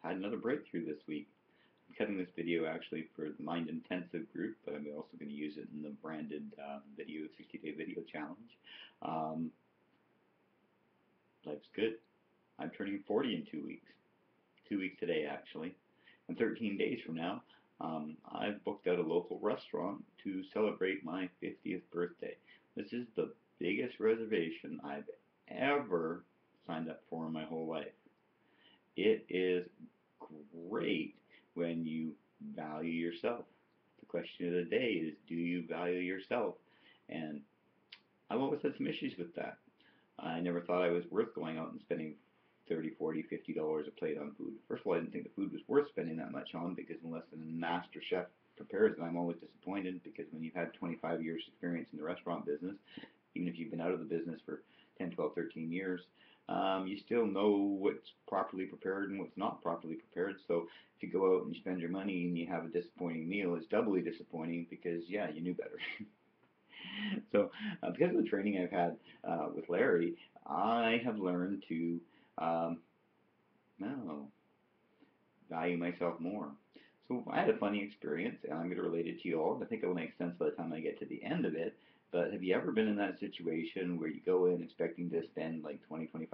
had another breakthrough this week. I'm cutting this video actually for the Mind Intensive group, but I'm also going to use it in the branded video 60-day video challenge. Life's good. I'm turning 40 in 2 weeks. 2 weeks today, actually. And 13 days from now, I've booked out a local restaurant to celebrate my 50th birthday. This is the biggest reservation I've ever signed up for in my whole life. It is great when you value yourself. The question of the day is, do you value yourself? And I've always had some issues with that. I never thought I was worth going out and spending $30, $40, $50 a plate on food. First of all, I didn't think the food was worth spending that much on, because unless a master chef prepares it, I'm always disappointed, because when you've had 25 years experience in the restaurant business, even if you've been out of the business for 10, 12, 13 years, you still know what's properly prepared and what's not properly prepared. So if you go out and you spend your money and you have a disappointing meal, it's doubly disappointing, because, yeah, you knew better. So because of the training I've had with Larry, I have learned to value myself more. So I had a funny experience, and I'm going to relate it to you all. I think it will make sense by the time I get to the end of it. But have you ever been in that situation where you go in expecting to spend like $20, $25,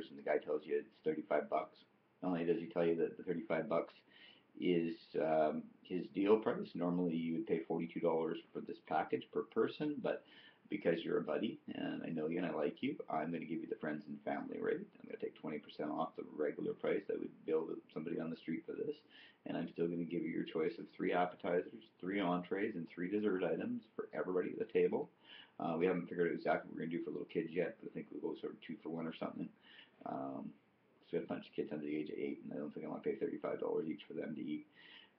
and the guy tells you it's 35 bucks? Not only does he tell you that the 35 bucks is his deal price. Normally you would pay $42 for this package per person, but because you're a buddy and I know you and I like you, I'm going to give you the friends and family rate. I'm going to take 20% off the regular price that would bill somebody on the street for this, and I'm still going to give you your choice of 3 appetizers, 3 entrees, and 3 dessert items for everybody at the table. We haven't figured out exactly what we're going to do for little kids yet, but I think we'll go sort of 2 for 1 or something. So we have a bunch of kids under the age of 8, and I don't think I want to pay $35 each for them to eat.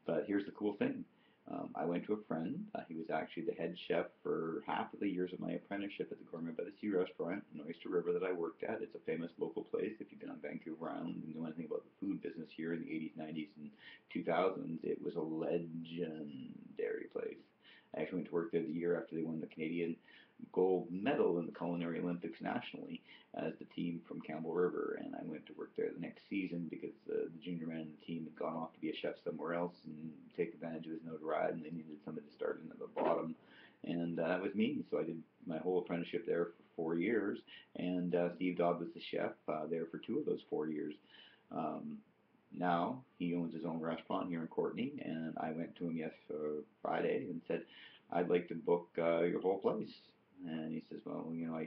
But here's the cool thing. I went to a friend. He was actually the head chef for half of the years of my apprenticeship at the Gourmet by the Sea restaurant in Oyster River that I worked at. It's a famous local place. If you've been on Vancouver Island and know anything about the food business here in the 80s, 90s, and 2000s, it was a legendary place. I actually went to work there the year after they won the Canadian gold medal in the Culinary Olympics nationally as the team from Campbell River, and I went to work there the next season because the junior man in the team had gone off to be a chef somewhere else and take advantage of his notoriety, and they needed somebody to start in at the bottom, and that was me. So I did my whole apprenticeship there for 4 years, and Steve Dodd was the chef there for 2 of those 4 years. Now he owns his own restaurant here in Courtenay, and I went to him Friday and said, I'd like to book your whole place. And he says, well, you know,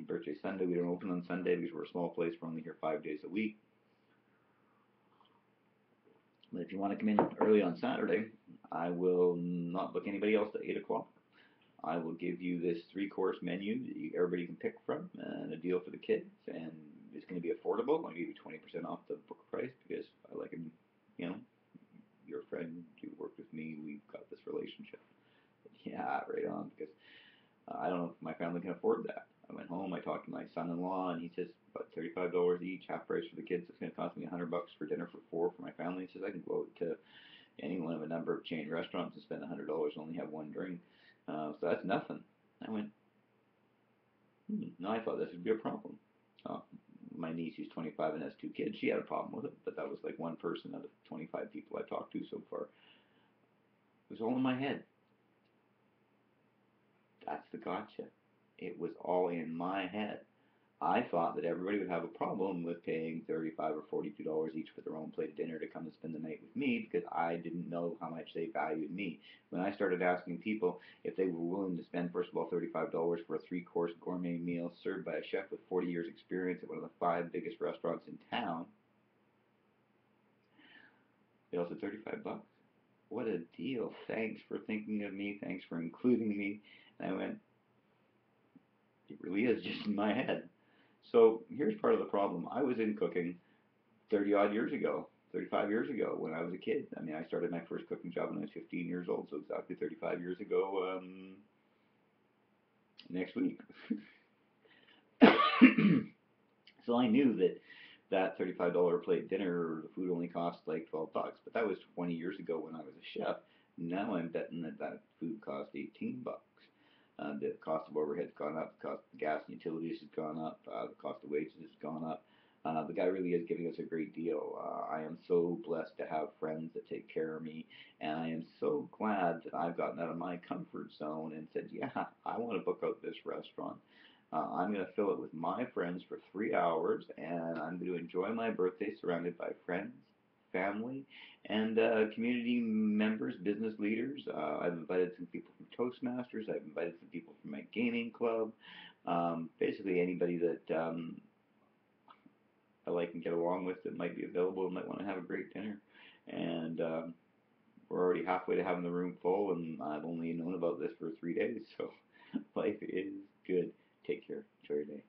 birthday Sunday, we don't open on Sunday because we're a small place. We're only here 5 days a week. But if you want to come in early on Saturday, I will not book anybody else at 8 o'clock. I will give you this 3-course menu that everybody can pick from, and a deal for the kids, and it's going to be affordable. I'll give you 20% off the book price because I like him, you know, you're a friend, you work with me, we've got this relationship. Yeah, right on, because I don't know if my family can afford that. I went home, I talked to my son-in-law, and he says about $35 each, half price for the kids. It's going to cost me $100 for dinner for 4 for my family. He says I can go out to any one of a number of chain restaurants and spend $100 and only have 1 drink. So that's nothing. I went, no, I thought this would be a problem. My niece, who's 25 and has 2 kids, she had a problem with it, but that was like 1 person out of 25 people I've talked to so far. It was all in my head. That's the gotcha. It was all in my head. I thought that everybody would have a problem with paying $35 or $42 each for their own plate of dinner to come and spend the night with me because I didn't know how much they valued me. When I started asking people if they were willing to spend, first of all, $35 for a 3-course gourmet meal served by a chef with 40 years experience at one of the 5 biggest restaurants in town, they all said 35 bucks. What a deal. Thanks for thinking of me. Thanks for including me. And I went, it really is just in my head. So here's part of the problem. I was in cooking 30-odd years ago, 35 years ago when I was a kid. I mean, I started my first cooking job when I was 15 years old, so exactly 35 years ago next week. So I knew that $35 plate dinner, the food only cost like 12 bucks, but that was 20 years ago when I was a chef. Now I'm betting that food cost 18 bucks. The cost of overhead's gone up, the cost of gas and utilities has gone up, the cost of wages has gone up. The guy really is giving us a great deal. I am so blessed to have friends that take care of me, and I am so glad that I've gotten out of my comfort zone and said, yeah, I want to book out this restaurant. I'm going to fill it with my friends for 3 hours, and I'm going to enjoy my birthday surrounded by friends, family, and community members, business leaders. I've invited some people from Toastmasters. I've invited some people from my gaming club. Basically, anybody that I like and get along with that might be available and might want to have a great dinner. And we're already halfway to having the room full, and I've only known about this for 3 days, so life is good. Take care. Enjoy your day.